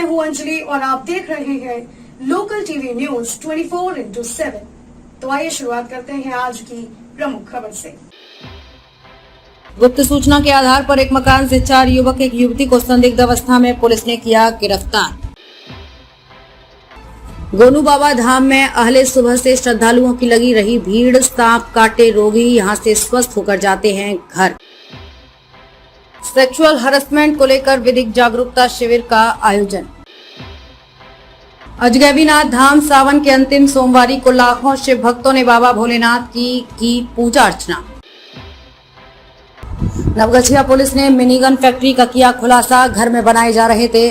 हूं अंजलि और आप देख रहे हैं लोकल टीवी न्यूज 24/7। तो आइए शुरुआत करते हैं आज की प्रमुख खबर से। गुप्त सूचना के आधार पर एक मकान से 4 युवक एक युवती को संदिग्ध अवस्था में पुलिस ने किया गिरफ्तार। गोनू बाबा धाम में अहले सुबह से श्रद्धालुओं की लगी रही भीड़। सांप काटे रोगी यहां से स्वस्थ होकर जाते हैं घर। सेक्सुअल हरासमेंट को लेकर विधिक जागरूकता शिविर का आयोजन। अजगैबीनाथ धाम सावन के अंतिम सोमवारी को लाखों शिव भक्तों ने बाबा भोलेनाथ की पूजा अर्चना। नवगछिया पुलिस ने मिनीगन फैक्ट्री का किया खुलासा। घर में बनाए जा रहे थे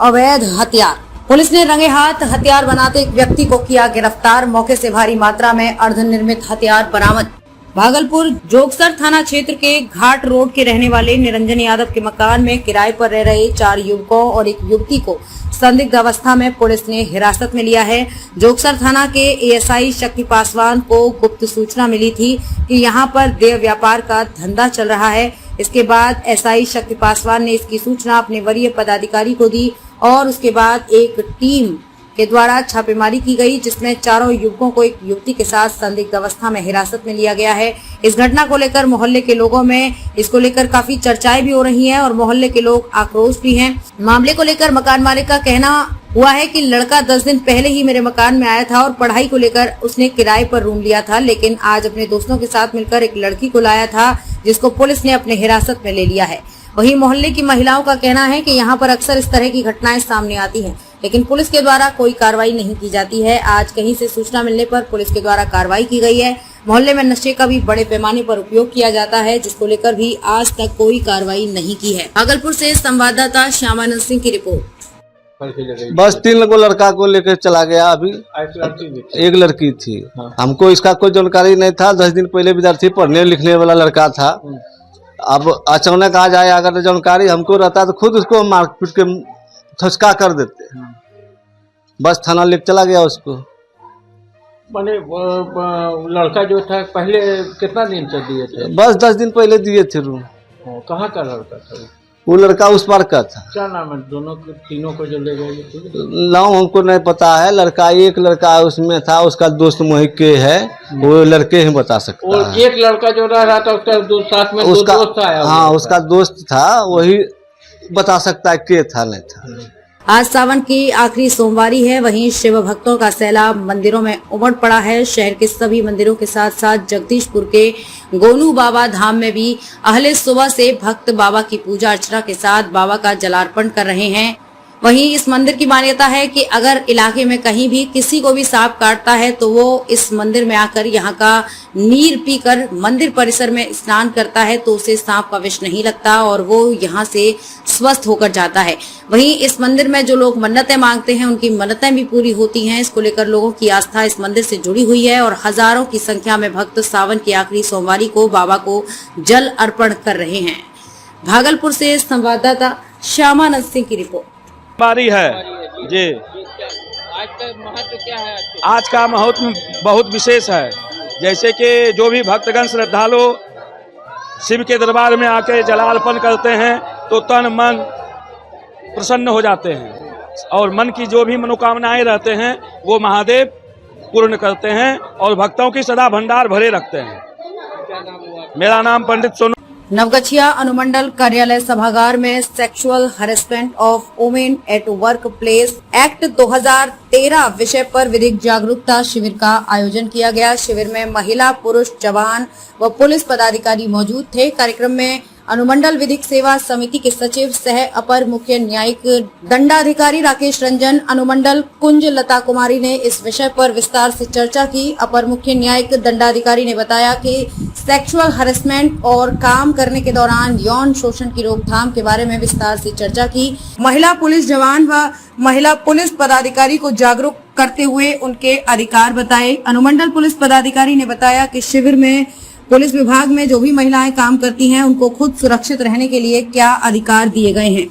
अवैध हथियार। पुलिस ने रंगे हाथ हथियार बनाते एक व्यक्ति को किया गिरफ्तार। मौके से भारी मात्रा में अर्धनिर्मित हथियार बरामद। भागलपुर जोगसर थाना क्षेत्र के घाट रोड के रहने वाले निरंजन यादव के मकान में किराए पर रह रहे 4 युवकों और एक युवती को संदिग्ध अवस्था में पुलिस ने हिरासत में लिया है। जोगसर थाना के एएसआई शक्ति पासवान को गुप्त सूचना मिली थी कि यहां पर देह व्यापार का धंधा चल रहा है। इसके बाद एसआई शक्ति पासवान ने इसकी सूचना अपने वरीय पदाधिकारी को दी और उसके बाद एक टीम के द्वारा छापेमारी की गई, जिसमें 4 युवकों को एक युवती के साथ संदिग्ध अवस्था में हिरासत में लिया गया है। इस घटना को लेकर मोहल्ले के लोगों में इसको लेकर काफी चर्चाएं भी हो रही हैं और मोहल्ले के लोग आक्रोश भी हैं। मामले को लेकर मकान मालिक का कहना हुआ है कि लड़का 10 दिन पहले ही मेरे मकान में आया था और पढ़ाई को लेकर उसने किराए पर रूम लिया था, लेकिन आज अपने दोस्तों के साथ मिलकर एक लड़की को लाया था जिसको पुलिस ने अपने हिरासत में ले लिया है। वहीं मोहल्ले की महिलाओं का कहना है कि यहाँ पर अक्सर इस तरह की घटनाएं सामने आती हैं, लेकिन पुलिस के द्वारा कोई कार्रवाई नहीं की जाती है। आज कहीं से सूचना मिलने पर पुलिस के द्वारा कार्रवाई की गई है। मोहल्ले में नशे का भी बड़े पैमाने पर उपयोग किया जाता है, जिसको लेकर भी आज तक कोई कार्रवाई नहीं की है। भागलपुर से संवाददाता श्यामानंद सिंह की रिपोर्ट। बस 3 को लड़का को लेकर चला गया। अभी एक लड़की थी। हमको इसका कोई जानकारी नहीं था। 10 दिन पहले विद्यार्थी पढ़ने लिखने वाला लड़का था। अब अचानक आ जाए अगर जानकारी हमको रहता तो खुद उसको मार पीट के थसका कर देते। बस थाना लेके चला गया उसको। मैंने लड़का जो था पहले कितना दिन से दिए थे? बस 10 दिन पहले दिए थे रूम। कहाँ का लड़का था? वो लड़का उस पार का था। क्या नाम है दोनों तीनों को जो ले गए? नाम हमको नहीं पता है। लड़का एक लड़का उसमें था, उसका दोस्त मोहित के है, वो लड़के ही बता सकता है। एक लड़का जो रह रहा था उसका साथ में उसका दोस्त आया। हाँ, उसका दोस्त था, वही बता सकता है के था नहीं था। आज सावन की आखिरी सोमवारी है। वहीं शिव भक्तों का सैलाब मंदिरों में उमड़ पड़ा है। शहर के सभी मंदिरों के साथ साथ जगदीशपुर के गोनू बाबा धाम में भी अहले सुबह से भक्त बाबा की पूजा अर्चना के साथ बाबा का जलार्पण कर रहे हैं। वहीं इस मंदिर की मान्यता है कि अगर इलाके में कहीं भी किसी को भी सांप काटता है तो वो इस मंदिर में आकर यहाँ का नीर पीकर मंदिर परिसर में स्नान करता है तो उसे सांप का विष नहीं लगता और वो यहाँ से स्वस्थ होकर जाता है। वहीं इस मंदिर में जो लोग मन्नतें मांगते हैं उनकी मन्नतें भी पूरी होती हैं। इसको लेकर लोगों की आस्था इस मंदिर से जुड़ी हुई है और हजारों की संख्या में भक्त सावन की आखिरी सोमवारी को बाबा को जल अर्पण कर रहे हैं। भागलपुर से संवाददाता श्यामानंद सिंह की रिपोर्ट। बारी है जी। आज का महत्व क्या है? आज का महत्व बहुत विशेष है। जैसे कि जो भी भक्तगण श्रद्धालु शिव के दरबार में आके जलार्पण करते हैं तो तन मन प्रसन्न हो जाते हैं और मन की जो भी मनोकामनाएं रहते हैं वो महादेव पूर्ण करते हैं और भक्तों की सदा भंडार भरे रखते हैं। मेरा नाम पंडित सोनू। नवगछिया अनुमंडल कार्यालय सभागार में sexual harassment of women at work place act 2013 विषय पर विधिक जागरूकता शिविर का आयोजन किया गया। शिविर में महिला, पुरुष, जवान व पुलिस पदाधिकारी मौजूद थे। कार्यक्रम में अनुमंडल विधिक सेवा समिति के सचिव सह अपर मुख्य न्यायिक दंडाधिकारी राकेश रंजन, अनुमंडल कुंज लता कुमारी ने इस विषय पर विस्तार से चर्चा की। अपर मुख्य न्यायिक दंडाधिकारी ने बताया कि सेक्सुअल हरेसमेंट और काम करने के दौरान यौन शोषण की रोकथाम के बारे में विस्तार से चर्चा की। महिला पुलिस जवान व महिला पुलिस पदाधिकारी को जागरूक करते हुए उनके अधिकार बताए। अनुमंडल पुलिस पदाधिकारी ने बताया कि शिविर में पुलिस विभाग में जो भी महिलाएं काम करती हैं उनको खुद सुरक्षित रहने के लिए क्या अधिकार दिए गए हैं।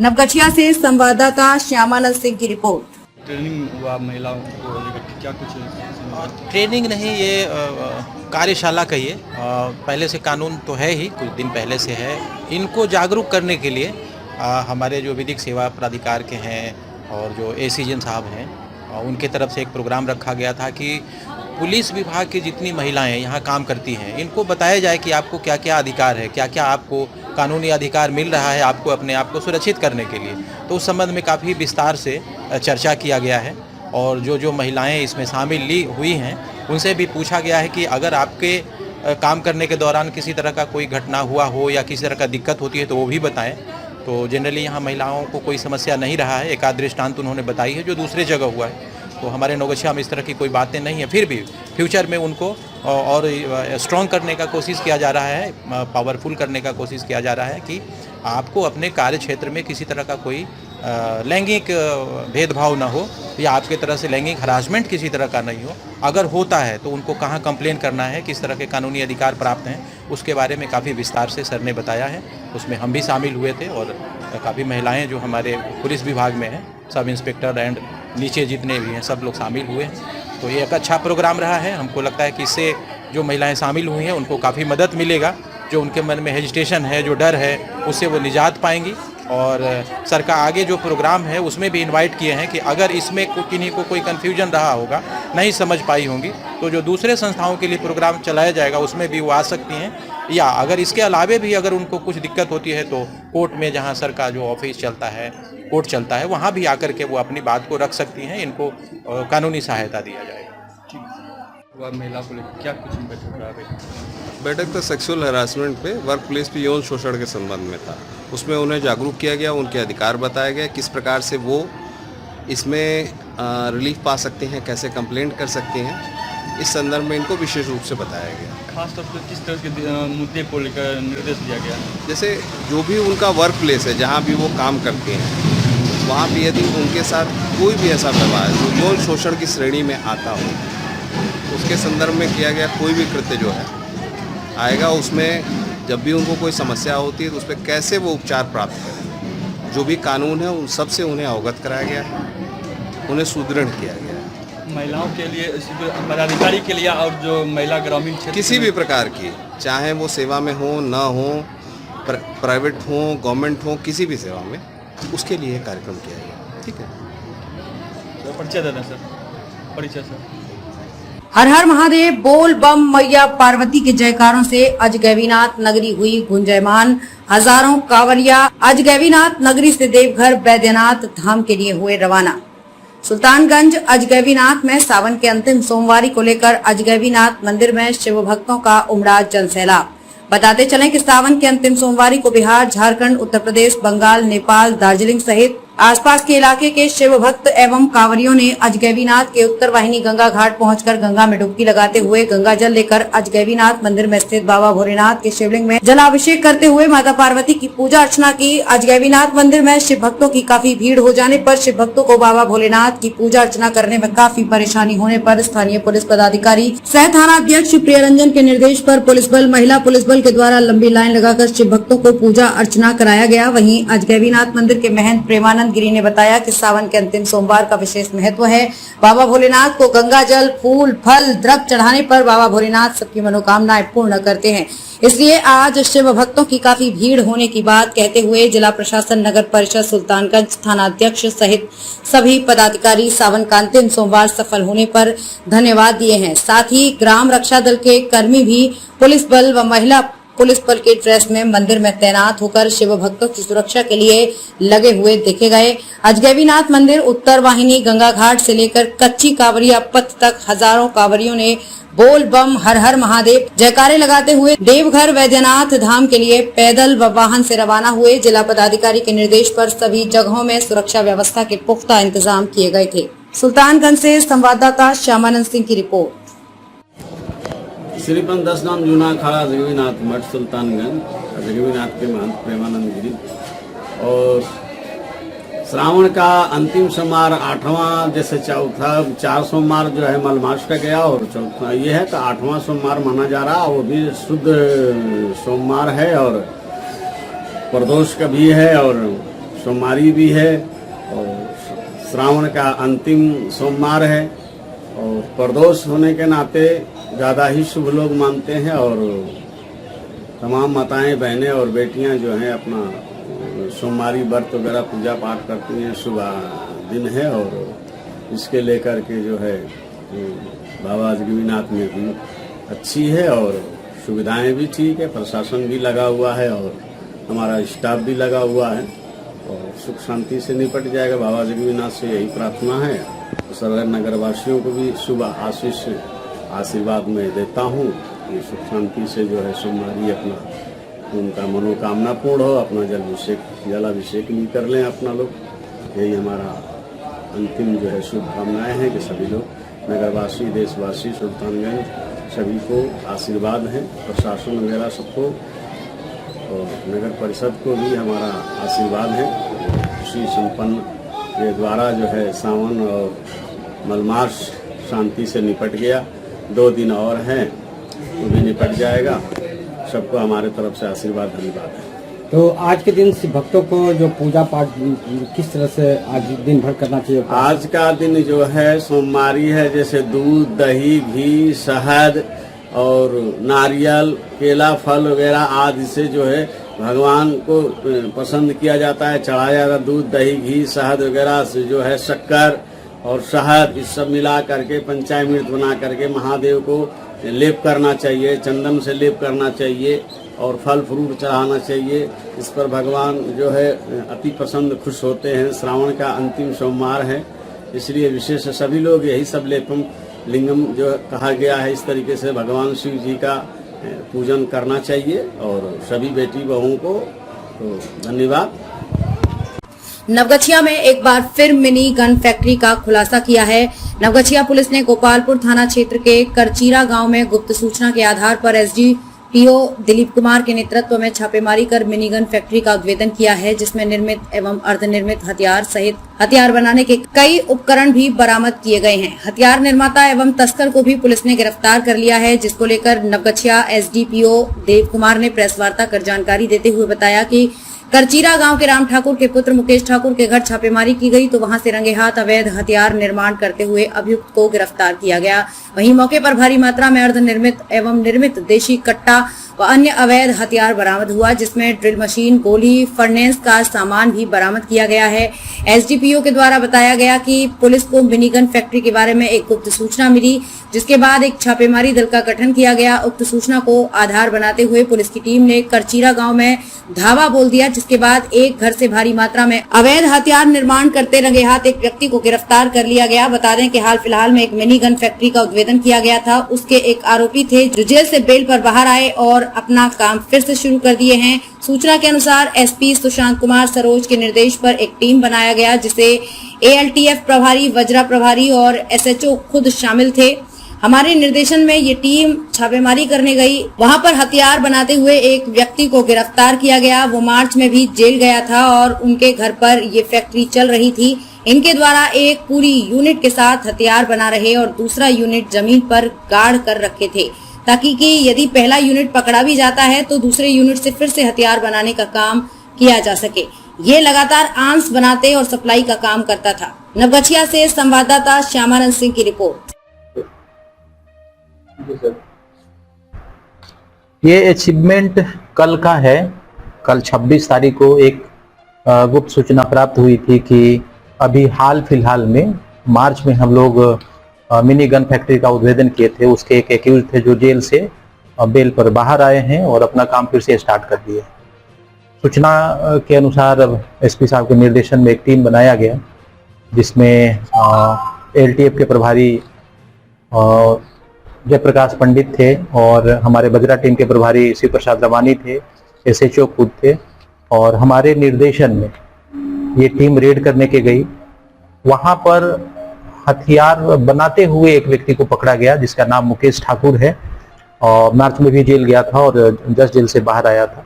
नवगछिया से संवाददाता श्यामानंद सिंह की रिपोर्ट। ट्रेनिंग हुआ महिलाओं को लेकर क्या कुछ? ट्रेनिंग नहीं, ये कार्यशाला कहिए। पहले से कानून तो है ही, कुछ दिन पहले से है। इनको जागरूक करने के लिए हमारे जो विधिक सेवा प्राधिकार के हैं और जो एसीजन साहब हैं उनके तरफ से एक प्रोग्राम रखा गया था कि पुलिस विभाग की जितनी महिलाएं यहाँ काम करती हैं इनको बताया जाए कि आपको क्या क्या अधिकार है, क्या क्या आपको कानूनी अधिकार मिल रहा है आपको अपने आप को सुरक्षित करने के लिए। तो उस संबंध में काफ़ी विस्तार से चर्चा किया गया है और जो महिलाएं इसमें शामिल हुई हैं उनसे भी पूछा गया है कि अगर आपके काम करने के दौरान किसी तरह का कोई घटना हुआ हो या किसी तरह का दिक्कत होती है तो वो भी बताएं। तो जनरली यहाँ महिलाओं को कोई समस्या नहीं रहा है। एक आध दृष्टांत उन्होंने बताई है जो दूसरे जगह हुआ है। तो हमारे नौगछिया में इस तरह की कोई बातें नहीं है। फिर भी फ्यूचर में उनको और स्ट्रॉन्ग करने का कोशिश किया जा रहा है, पावरफुल करने का कोशिश किया जा रहा है कि आपको अपने कार्य क्षेत्र में किसी तरह का कोई लैंगिक भेदभाव ना हो या आपके तरह से लैंगिक हरासमेंट किसी तरह का नहीं हो। अगर होता है तो उनको कहाँ कंप्लेन करना है, किस तरह के कानूनी अधिकार प्राप्त हैं, उसके बारे में काफ़ी विस्तार से सर ने बताया है। उसमें हम भी शामिल हुए थे और काफ़ी महिलाएं जो हमारे पुलिस विभाग में हैं, सब इंस्पेक्टर एंड नीचे जितने भी हैं सब लोग शामिल हुए हैं। तो ये एक अच्छा प्रोग्राम रहा है। हमको लगता है कि इससे जो महिलाएं शामिल हुई हैं उनको काफ़ी मदद मिलेगा। जो उनके मन में हेजिटेशन है, जो डर है, उससे वो निजात पाएंगी। और सर का आगे जो प्रोग्राम है उसमें भी इनवाइट किए हैं कि अगर इसमें किन्हीं को कोई कन्फ्यूजन रहा होगा, नहीं समझ पाई होंगी, तो जो दूसरे संस्थाओं के लिए प्रोग्राम चलाया जाएगा उसमें भी वो आ सकती हैं। या अगर इसके अलावे भी अगर उनको कुछ दिक्कत होती है तो कोर्ट में, जहाँ सर का जो ऑफिस चलता है, कोर्ट चलता है, वहाँ भी आकर के वो अपनी बात को रख सकती हैं। इनको कानूनी सहायता दिया जाएगा। महिला को लेकर क्या कुछ बैठक रहा है? बैठक तो सेक्सुअल हरासमेंट पे, वर्क प्लेस पे यौन शोषण के संबंध में था। उसमें उन्हें जागरूक किया गया, उनके अधिकार बताया गया, किस प्रकार से वो इसमें रिलीफ पा सकते हैं, कैसे कंप्लेंट कर सकते हैं, इस संदर्भ में इनको विशेष रूप से बताया गया। खास तौर पर किस तरह के मुद्दे को लेकर निर्देश दिया गया? जैसे जो भी उनका वर्क प्लेस है, जहाँ भी वो काम करते हैं, वहाँ भी यदि उनके साथ कोई भी ऐसा व्यवहार जो यौन शोषण की श्रेणी में आता हो, उसके संदर्भ में किया गया कोई भी कृत्य जो है आएगा, उसमें जब भी उनको कोई समस्या होती है तो उस पर कैसे वो उपचार प्राप्त करें, जो भी कानून है उन सब से उन्हें अवगत कराया गया है, उन्हें सुदृढ़ किया गया है। महिलाओं के लिए, पदाधिकारी के लिए और जो महिला ग्रामीण क्षेत्र किसी भी प्रकार की, चाहे वो सेवा में हो ना हो, प्राइवेट हो, गवर्नमेंट हो, किसी भी सेवा में, उसके लिए कार्यक्रम किया गया। ठीक है, परिचय देना सर। परिचय सर। हर हर महादेव, बोल बम, मैया पार्वती के जयकारों से अजगैबीनाथ नगरी हुई गुंजयमान। हजारों कांवरिया अजगैबीनाथ नगरी से देवघर बैद्यनाथ धाम के लिए हुए रवाना। सुल्तानगंज अजगैबीनाथ में सावन के अंतिम सोमवारी को लेकर अजगैबीनाथ मंदिर में शिव भक्तों का उमड़ा जनसैलाब। बताते चलें कि सावन के अंतिम सोमवारी को बिहार, झारखंड, उत्तर प्रदेश, बंगाल, नेपाल, दार्जिलिंग सहित आसपास के इलाके के शिव भक्त एवं कांवरियों ने अजगैबीनाथ के उत्तर वाहिनी गंगा घाट पहुंचकर गंगा में डुबकी लगाते हुए गंगा जल लेकर अजगैबीनाथ मंदिर में स्थित बाबा भोलेनाथ के शिवलिंग में जलाभिषेक करते हुए माता पार्वती की पूजा अर्चना की। अजगैबीनाथ मंदिर में शिव भक्तों की काफी भीड़ हो जाने पर शिव भक्तों को बाबा भोलेनाथ की पूजा अर्चना करने में काफी परेशानी होने पर स्थानीय पुलिस पदाधिकारी सह थाना अध्यक्ष प्रियरंजन के निर्देश पर पुलिस बल, महिला पुलिस बल के द्वारा लंबी लाइन लगाकर शिव भक्तों को पूजा अर्चना कराया गया। वहीं अजगैबीनाथ मंदिर के महंत प्रेमानंद गिरी ने बताया कि सावन के अंतिम सोमवार का विशेष महत्व है। बाबा भोलेनाथ को गंगा जल, फूल, फल, द्रव्य चढ़ाने पर बाबा भोलेनाथ सबकी मनोकामनाएं पूर्ण करते हैं। इसलिए आज शिव भक्तों की काफी भीड़ होने की बात कहते हुए जिला प्रशासन, नगर परिषद सुल्तानगंज, थाना अध्यक्ष सहित सभी पदाधिकारी सावन का अंतिम सोमवार सफल होने पर धन्यवाद दिए हैं। साथ ही ग्राम रक्षा दल के कर्मी भी पुलिस बल व महिला पुलिस बल के ड्रेस में मंदिर में तैनात होकर शिव भक्तों की सुरक्षा के लिए लगे हुए देखे गए। अजगैबीनाथ मंदिर उत्तर वाहिनी गंगा घाट से लेकर कच्ची कांवरिया पथ तक हजारों कांवरियों ने बोल बम, हर हर महादेव जयकारे लगाते हुए देवघर बैद्यनाथ धाम के लिए पैदल व वाहन से रवाना हुए। जिला पदाधिकारी के निर्देश पर सभी जगहों में सुरक्षा व्यवस्था के पुख्ता इंतजाम किए गए थे। सुल्तानगंज से संवाददाता श्यामानंद सिंह की रिपोर्ट। श्रीपन 10 नाम जूना अखाड़ा अजगैबीनाथ मठ सुल्तानगंज, अजगैबीनाथ के महंत प्रेमानंद गिरी। और श्रावण का अंतिम सोमवार 8वां, जैसे चौथा 4 सोमवार जो है मलमास का गया और चौथा ये है, तो 8वां सोमवार माना जा रहा। वो भी शुद्ध सोमवार है और प्रदोष का भी है और सोमवारी भी है और श्रावण का अंतिम सोमवार है। और प्रदोष होने के नाते ज़्यादा ही शुभ लोग मानते हैं और तमाम माताएं, बहनें और बेटियां जो हैं अपना सोमवारी व्रत वगैरह पूजा पाठ करती हैं, सुबह दिन है और इसके लेकर के जो है बाबा जोगीनाथ में भी अच्छी है और सुविधाएं भी ठीक है, प्रशासन भी लगा हुआ है और हमारा स्टाफ भी लगा हुआ है और सुख शांति से निपट जाएगा। बाबा जोगीनाथ से यही प्रार्थना है। सर नगरवासियों को भी शुभ आशीर्वाद में देता हूँ कि सुख शांति से जो है सोमवारी अपना उनका मनोकामना पूर्ण हो, अपना जलाभिषेक भी कर लें अपना लोग। यही हमारा अंतिम जो है शुभकामनाएं हैं कि सभी लोग नगरवासी, देशवासी, सुल्तानगंज सभी को आशीर्वाद है, प्रशासन वगैरह सबको और नगर परिषद को भी हमारा आशीर्वाद है। खुशी संपन्न के द्वारा जो है सावन और मलमास शांति से निपट गया। 2 दिन और हैं तो भी निपट जाएगा। सबको हमारे तरफ से आशीर्वाद, धन्यवाद है। तो आज के दिन भक्तों को जो पूजा पाठ किस तरह से आज दिन भर करना चाहिए? आज का दिन जो है सोमवारी है, जैसे दूध, दही, घी, शहद और नारियल, केला, फल वगैरह आदि से जो है भगवान को पसंद किया जाता है, चढ़ाया जाता है। दूध, दही, घी, शहद वगैरह से जो है शक्कर और शहद इस सब मिला करके पंचामृत बना करके महादेव को लेप करना चाहिए, चंदन से लेप करना चाहिए और फल फ्रूट चढ़ाना चाहिए। इस पर भगवान जो है अति प्रसन्न, खुश होते हैं। श्रावण का अंतिम सोमवार है, इसलिए विशेष सभी लोग यही सब लेपम लिंगम जो कहा गया है, इस तरीके से भगवान शिव जी का पूजन करना चाहिए और सभी बेटी बहुओं को तो धन्यवाद। नवगछिया में एक बार फिर मिनी गन फैक्ट्री का खुलासा किया है। नवगछिया पुलिस ने गोपालपुर थाना क्षेत्र के करचीरा गांव में गुप्त सूचना के आधार पर एसडीपीओ दिलीप कुमार के नेतृत्व में छापेमारी कर मिनी गन फैक्ट्री का उद्भेदन किया है, जिसमें निर्मित एवं अर्धनिर्मित हथियार सहित हथियार बनाने के कई उपकरण भी बरामद किए गए हैं। हथियार निर्माता एवं तस्कर को भी पुलिस ने गिरफ्तार कर लिया है, जिसको लेकर नवगछिया एसडीपीओ देव कुमार ने प्रेस वार्ता कर जानकारी देते हुए बताया कि करचीरा गांव के राम ठाकुर के पुत्र मुकेश ठाकुर के घर छापेमारी की गई तो वहां से रंगे हाथ अवैध हथियार निर्माण करते हुए अभियुक्त को गिरफ्तार किया गया। वहीं मौके पर भारी मात्रा में अर्धनिर्मित एवं निर्मित देशी कट्टा व अन्य अवैध हथियार बरामद हुआ, जिसमें ड्रिल मशीन, गोली, फर्नेस का सामान भी बरामद किया गया है। एसडीपीओ के द्वारा बताया गया कि पुलिस को मिनी गन फैक्ट्री के बारे में एक गुप्त सूचना मिली, जिसके बाद एक छापेमारी दल का गठन किया गया। उक्त सूचना को आधार बनाते हुए पुलिस की टीम ने करचीरा गांव में धावा बोल दिया, जिसके बाद एक घर से भारी मात्रा में अवैध हथियार निर्माण करते रंगे हाथ एक व्यक्ति को गिरफ्तार कर लिया गया। बता दें कि हाल फिलहाल में एक मिनी गन फैक्ट्री का उद्भेदन किया गया था। उसके एक आरोपी थे जो जेल से बेल पर बाहर आए और अपना काम फिर से शुरू कर दिए हैं। सूचना के अनुसार एसपी सुशांत कुमार सरोज के निर्देश पर एक टीम बनाया गया, जिसे एएलटीएफ प्रभारी, वज्रा प्रभारी और एसएचओ खुद शामिल थे। हमारे निर्देशन में ये टीम छापेमारी करने गई। वहां पर हथियार बनाते हुए एक व्यक्ति को गिरफ्तार किया गया। वो मार्च में भी जेल गया था और उनके घर पर ये फैक्ट्री चल रही थी। इनके द्वारा एक पूरी यूनिट के साथ हथियार बना रहे और दूसरा यूनिट जमीन पर गाड़ कर रखे थे, ताकि कि यदि पहला यूनिट पकड़ा भी जाता है तो दूसरे यूनिट से फिर से हथियार बनाने का काम किया जा सके। ये लगातार आर्म्स बनाते और सप्लाई का काम करता था। नवगछिया से संवाददाता श्यामानंद सिंह की रिपोर्ट। ये अचीवमेंट कल का है। कल 26 तारीख को एक गुप्त सूचना प्राप्त हुई थी कि अभी हाल फिलहाल में मार्च में हम लोग मिनी गन फैक्ट्री का उद्भेदन किए थे। उसके एक एक्यूज थे जो जेल से बेल पर बाहर आए हैं और अपना काम फिर से स्टार्ट कर दिए। सूचना के अनुसार एसपी साहब के निर्देशन में एक टीम बनाया गया, जिसमें एलटीएफ के प्रभारी जयप्रकाश पंडित थे और हमारे बजरा टीम के प्रभारी शिव प्रसाद रवानी थे, एसएचओ खुद थे और हमारे निर्देशन में ये टीम रेड करने के गई। वहां पर हथियार बनाते हुए एक व्यक्ति को पकड़ा गया, जिसका नाम मुकेश ठाकुर है और मार्च में भी जेल गया था और जस्ट जेल से बाहर आया था।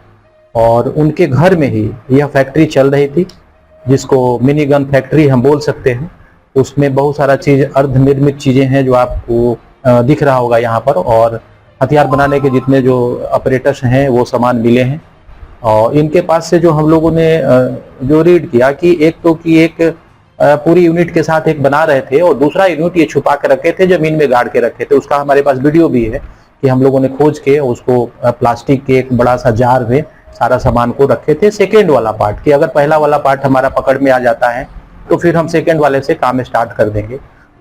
और उनके घर में ही यह फैक्ट्री चल रही थी, जिसको मिनी गन फैक्ट्री हम बोल सकते हैं। उसमें बहुत सारा चीज अर्धनिर्मित चीजें हैं जो आपको दिख रहा होगा यहाँ पर, और हथियार बनाने के जितने जो ऑपरेटर्स हैं वो सामान मिले हैं। और इनके पास से जो हम लोगों ने जो रीड किया कि एक पूरी यूनिट के साथ एक बना रहे थे और दूसरा यूनिट ये छुपा के रखे थे, जमीन में गाड़ के रखे थे। उसका हमारे पास वीडियो भी है कि हम लोगों ने खोज के उसको प्लास्टिक के एक बड़ा सा जार में सारा सामान को रखे थे। सेकेंड वाला पार्ट कि अगर पहला वाला पार्ट हमारा पकड़ में आ जाता है तो फिर हम सेकंड वाले से काम स्टार्ट कर देंगे।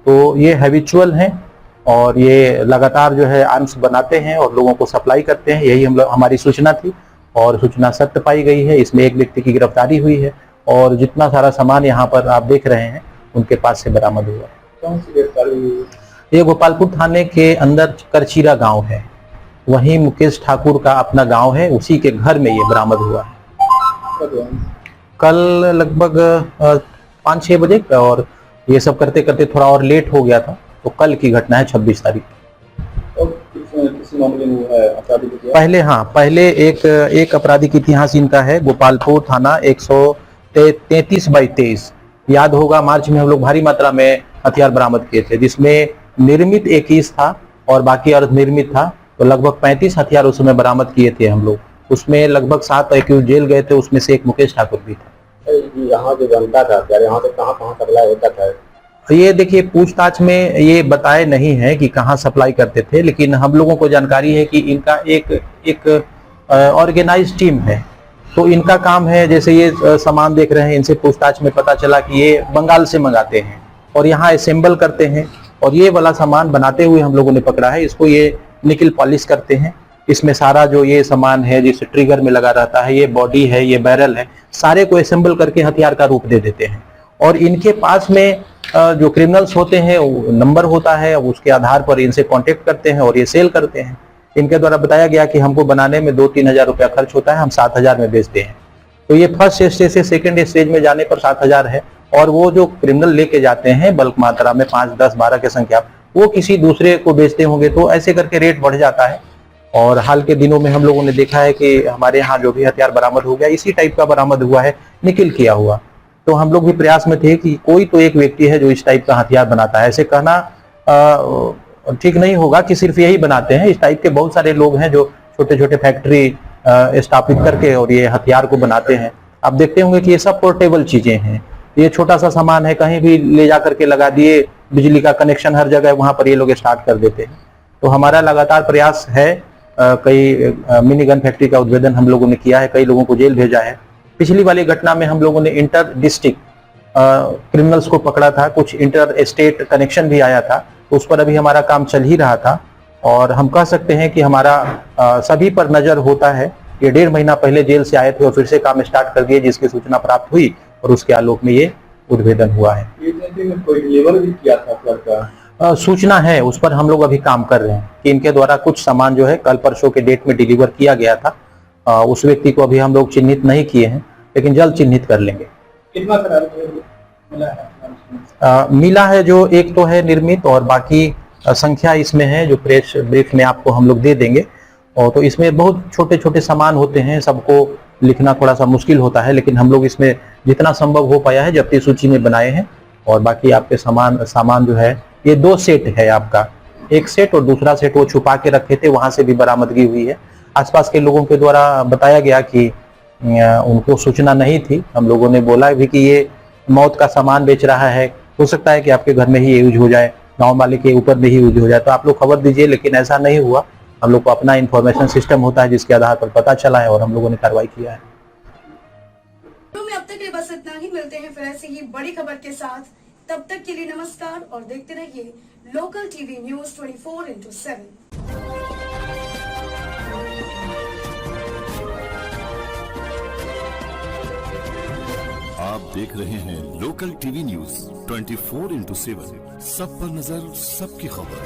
तो ये हैबिचुअल हैं और ये लगातार जो है आर्म्स बनाते हैं और लोगों को सप्लाई करते हैं। यही हमारी सूचना थी और सूचना सत्य पाई गई है। इसमें एक व्यक्ति की गिरफ्तारी हुई है और जितना सारा सामान यहाँ पर आप देख रहे हैं उनके पास से बरामद हुआ। कौन सी गिरफ्तारी हुई? ये गोपालपुर थाने के अंदर करचीरा गांव है, वहीं मुकेश ठाकुर का अपना गांव है, उसी के घर में ये बरामद हुआ है। कल लगभग 5-6 बजे और ये सब करते करते थोड़ा और लेट हो गया था, तो कल की घटना है 26 तारीख। किसी मामले में है अपराधी को किया? पहले एक आपराधिक इतिहास इनका है, गोपालपुर थाना 133/23। याद होगा मार्च में हम लोग भारी मात्रा में हथियार बरामद किए थे, जिसमें निर्मित 21 था और बाकी अर्ध निर्मित था। तो लगभग 35 हथियार उस समय बरामद किए थे हम लोग। उसमें लगभग 7 एक्यूज जेल गए थे, उसमें से एक मुकेश ठाकुर भी था। यहाँ जो बनता था हथियार, यहाँ से कहाँ सप्लाई होता था? ये देखिए पूछताछ में ये बताए नहीं है कि कहाँ सप्लाई करते थे, लेकिन हम लोगों को जानकारी है कि इनका एक ऑर्गेनाइज टीम है। तो इनका काम है, जैसे ये सामान देख रहे हैं, इनसे पूछताछ में पता चला कि ये बंगाल से मंगाते हैं और यहाँ असेंबल करते हैं। और ये वाला सामान बनाते हुए हम लोगों ने पकड़ा है, इसको ये निकल पॉलिश करते हैं। इसमें सारा जो ये सामान है जिस ट्रिगर में लगा रहता है, ये बॉडी है, ये बैरल है, सारे को असेंबल करके हथियार का रूप दे देते हैं। और इनके पास में जो क्रिमिनल्स होते हैं नंबर होता है, उसके आधार पर इनसे कांटेक्ट करते हैं और ये सेल करते हैं। इनके द्वारा बताया गया कि हमको बनाने में 2-3 हज़ार रुपया खर्च होता है, हम 7,000 में बेचते हैं। तो ये फर्स्ट स्टेज से सेकंड स्टेज में जाने पर 7,000 है। और वो जो क्रिमिनल लेके जाते हैं बल्क मात्रा में 5, 10, 12 की संख्या, वो किसी दूसरे को बेचते होंगे, तो ऐसे करके रेट बढ़ जाता है। और हाल के दिनों में हम लोगों ने देखा है कि हमारे यहाँ जो भी हथियार बरामद हो गया, इसी टाइप का बरामद हुआ है, निकिल किया हुआ। तो हम लोग भी प्रयास में थे कि कोई तो एक व्यक्ति है जो इस टाइप का हथियार बनाता है। ऐसे कहना ठीक नहीं होगा कि सिर्फ यही बनाते हैं। इस टाइप के बहुत सारे लोग हैं जो छोटे छोटे फैक्ट्री स्थापित करके और ये हथियार को बनाते हैं। आप देखते होंगे कि ये सब पोर्टेबल चीजें हैं। ये छोटा सा सामान है, कहीं भी ले जा करके लगा दिए, बिजली का कनेक्शन हर जगह, वहां पर ये लोग स्टार्ट कर देते हैं। तो हमारा लगातार प्रयास है। कई मिनी गन फैक्ट्री का उद्भेदन हम लोगों ने किया है, कई लोगों को जेल भेजा है। पिछली वाली घटना में हम लोगों ने इंटर डिस्ट्रिक्ट क्रिमिनल्स को पकड़ा था, कुछ इंटर स्टेट कनेक्शन भी आया था, उस पर अभी हमारा काम चल ही रहा था। और हम कह सकते हैं कि हमारा सभी पर नजर होता है। ये 1.5 महीना पहले जेल से आए थे और फिर से काम स्टार्ट कर दिए, जिसकी सूचना प्राप्त हुई और उसके आलोक में ये उद्भेदन हुआ है। कोई डिलीवर भी किया था सूचना है, उस पर हम लोग अभी काम कर रहे हैं कि इनके द्वारा कुछ सामान जो है कल परसों के डेट में डिलीवर किया गया था। उस व्यक्ति को अभी हम लोग चिन्हित नहीं किए हैं, लेकिन जल्द चिन्हित कर लेंगे। कितना मिला है जो एक तो है निर्मित और बाकी संख्या इसमें है जो प्रेस ब्रीफ में आपको हम लोग दे देंगे। और तो इसमें बहुत छोटे छोटे सामान होते हैं, सबको लिखना थोड़ा सा मुश्किल होता है, लेकिन हम लोग इसमें जितना संभव हो पाया है जब्ती सूची में बनाए हैं। और बाकी आपके सामान जो है ये 2 सेट है आपका, एक सेट और दूसरा सेट वो छुपा के रखे थे, वहां से भी बरामदगी हुई है। आसपास के लोगों के द्वारा बताया गया कि उनको सूचना नहीं थी। हम लोगों ने बोला भी कि ये मौत का सामान बेच रहा है, हो सकता है कि आपके घर में ही यूज हो जाए, गांव वाले के ऊपर भी यूज हो जाए, तो आप लोग खबर दीजिए। लेकिन ऐसा नहीं हुआ। हम लोग को अपना इंफॉर्मेशन सिस्टम होता है जिसके आधार पर पता चला है और हम लोगों ने कार्रवाई किया है। तो में अब तक के लिए बस इतना ही। मिलते हैं फिर ऐसे ही बड़ी खबर के साथ। तब तक के लिए नमस्कार और देखते रहिए लोकल टीवी न्यूज 24/7। आप देख रहे हैं लोकल टीवी न्यूज 24/7। सब पर नजर, सबकी खबर।